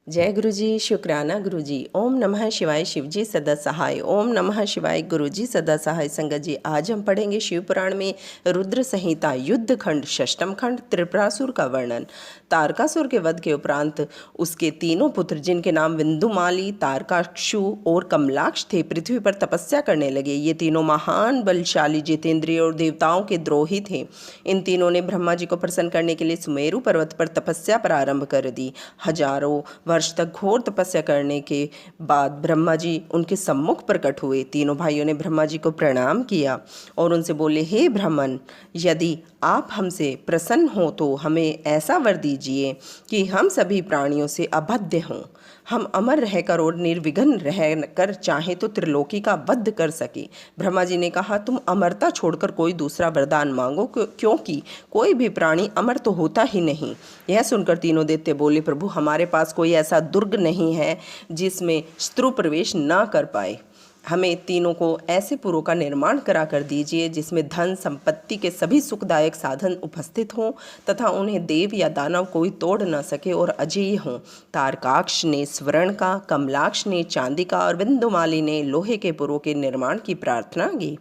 जय गुरु जी, शुक्राना गुरु जी। ओम नमः शिवाय, शिव जी सदा सहाय। ओम नमः शिवाय, गुरु जी सदा सहाय। संगत जी, आज हम पढ़ेंगे शिव पुराण में रुद्र संहिता युद्ध खंड षष्टम खंड त्रिपुरासुर का वर्णन। तारकासुर के वध के उपरांत उसके तीनों पुत्र, जिनके नाम विंदुमाली, तारकाक्षु और कमलाक्ष थे, पृथ्वी पर तपस्या करने लगे। ये तीनों महान, बलशाली, जितेंद्रिय और देवताओं के द्रोही थे। इन तीनों ने ब्रह्मा जी को प्रसन्न करने के लिए सुमेरु पर्वत पर तपस्या प्रारंभ कर दी। हजारों वर्ष तक घोर तपस्या करने के बाद ब्रह्मा जी उनके सम्मुख प्रकट हुए। तीनों भाइयों ने ब्रह्मा जी को प्रणाम किया और उनसे बोले, हे ब्राह्मण, यदि आप हमसे प्रसन्न हो तो हमें ऐसा वर दीजिए कि हम सभी प्राणियों से अबाध्य हों, हम अमर रहकर और निर्विघ्न रहकर चाहे तो त्रिलोकी का वध कर सके। ब्रह्मा जी ने कहा, तुम अमरता छोड़कर कोई दूसरा वरदान मांगो, क्योंकि कोई भी प्राणी अमर तो होता ही नहीं। यह सुनकर तीनों दैत्य बोले, प्रभु, हमारे पास कोई ऐसा दुर्ग नहीं है जिसमें शत्रु प्रवेश ना कर पाए। हमें तीनों को ऐसे पुरों का निर्माण करा कर दीजिए जिसमें धन संपत्ति के सभी सुखदायक साधन उपस्थित हों तथा उन्हें देव या दानव कोई तोड़ न सके और अजेय हों। तारकाक्ष ने स्वर्ण का, कमलाक्ष ने चांदी का और बिंदुमाली ने लोहे के पुरों के निर्माण की प्रार्थना की।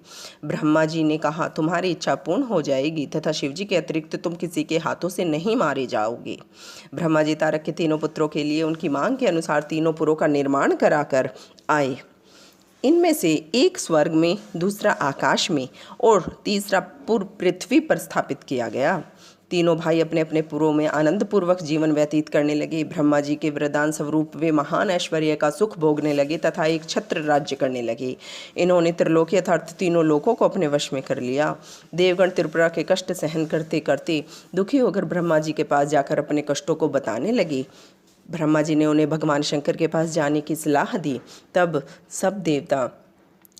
ब्रह्मा जी ने कहा, तुम्हारी इच्छा पूर्ण हो जाएगी तथा शिवजी के अतिरिक्त तुम किसी के हाथों से नहीं मारे जाओगे। ब्रह्मा जी तारक के तीनों पुत्रों के लिए उनकी मांग के अनुसार तीनों पुरों का निर्माण कराकर आए। इनमें से एक स्वर्ग में, दूसरा आकाश में और तीसरा पुर पृथ्वी पर स्थापित किया गया। तीनों भाई अपने अपने पुरों में आनंदपूर्वक जीवन व्यतीत करने लगे। ब्रह्मा जी के वरदान स्वरूप वे महान ऐश्वर्य का सुख भोगने लगे तथा एक छत्र राज्य करने लगे। इन्होंने त्रिलोकी अर्थात तीनों लोकों को अपने वश में कर लिया। देवगण त्रिपुरा के कष्ट सहन करते करते दुखी होकर ब्रह्मा जी के पास जाकर अपने कष्टों को बताने लगे। ब्रह्मा जी ने उन्हें भगवान शंकर के पास जाने की सलाह दी। तब सब देवता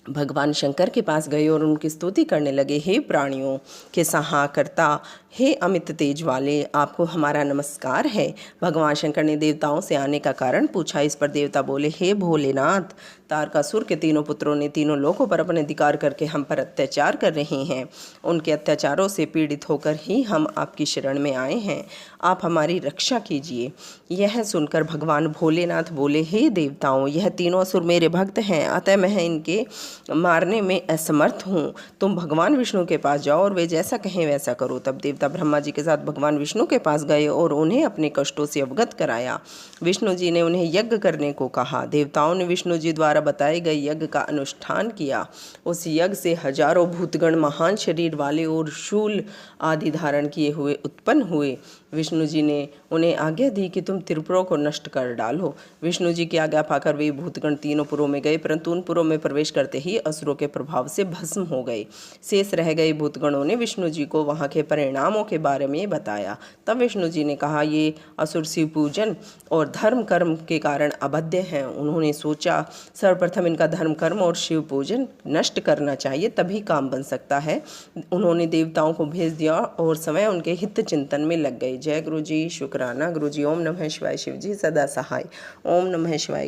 भगवान शंकर के पास गए और उनकी स्तुति करने लगे। हे प्राणियों के सहायकर्ता, हे अमित तेज वाले, आपको हमारा नमस्कार है। भगवान शंकर ने देवताओं से आने का कारण पूछा। इस पर देवता बोले, हे भोलेनाथ, तारकासुर के तीनों पुत्रों ने तीनों लोकों पर अपने अधिकार करके हम पर अत्याचार कर रहे हैं। उनके अत्याचारों से पीड़ित होकर ही हम आपकी शरण में आए हैं। आप हमारी रक्षा कीजिए। यह सुनकर भगवान भोलेनाथ बोले, हे देवताओं, यह तीनों असुर मेरे भक्त हैं, अतः मैं इनके मारने में असमर्थ हूँ। तुम भगवान विष्णु के पास जाओ और वे जैसा कहें वैसा करो। तब देवता ब्रह्मा जी के साथ भगवान विष्णु के पास गए और उन्हें अपने कष्टों से अवगत कराया। विष्णु जी ने उन्हें यज्ञ करने को कहा। देवताओं ने विष्णु जी द्वारा बताए गए यज्ञ का अनुष्ठान किया। उस यज्ञ से हजारों भूतगण महान शरीर वाले और शूल आदि धारण किए हुए उत्पन्न हुए। विष्णु जी ने उन्हें आज्ञा दी कि तुम त्रिपुरों को नष्ट कर डालो। विष्णु जी की आज्ञा पाकर वे भूतगण तीनों पुरों में गए, परंतु उन पुरों में प्रवेश करते ही असुरों के प्रभाव से भस्म हो गए। शेष रह गए भूतगणों ने विष्णु जी को वहाँ के परिणामों के बारे में बताया। तब विष्णु जी ने कहा, ये असुर शिव पूजन और धर्म कर्म के कारण अबाध्य हैं। उन्होंने सोचा, सर्वप्रथम इनका धर्म कर्म और शिव पूजन नष्ट करना चाहिए, तभी काम बन सकता है। उन्होंने देवताओं को भेज दिया और समय उनके हित चिंतन में लग गए। जय गुरु जी, शुक्राना गुरु जी। ओम नमः शिवाय, शिव जी सदा सहाय। ओम नमः शिवाय।